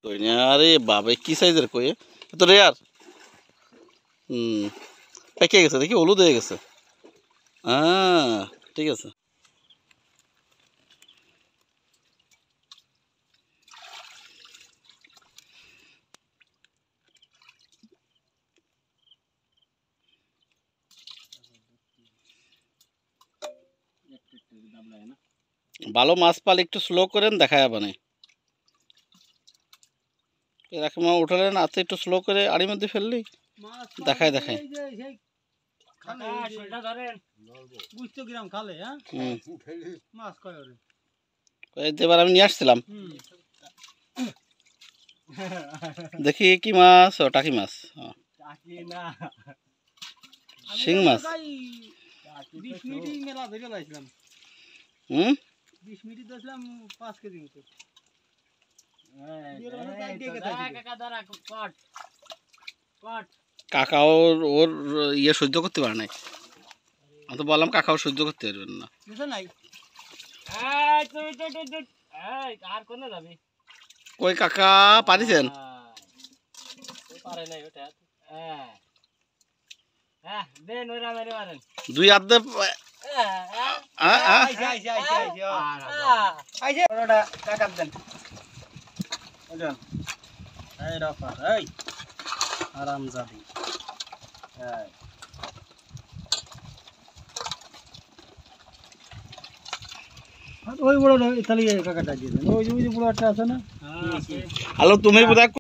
কই না, আরে বাবা কি সাইজের কই তো রেয়ার। পেকে গেছে দেখি, হলুদ হয়ে গেছে। হ্যাঁ ঠিক আছে। ভালো মাছ পালে একটু স্লো করেন, দেখা যাবে না। এরকম উঠালেন আছে, একটু স্লো করে আড়ির মধ্যে ফেললি দেখায় দেখায়। এবার আমি নিয়ে আসছিলাম, দেখি কি মাছ, ও টাকি মাছ, শিং মাছ। 20 মিনিট মেলা ধরে লাইছিলাম। 20 মিনিট দিলাম 5 কেজি মতো। কাকা ওর ইয়ে সহ্য করতে পারে নাই। আমি তো বললাম কাকাও সহ্য করতে পারবেন না। কই কাকা পারিছেন? দুই হাত আরামজাদি ওই বড় তাহলে কাকাটা দিয়ে দেন, ওই যে বড় একটা আছে না। হ্যালো, তুমি বোধহয়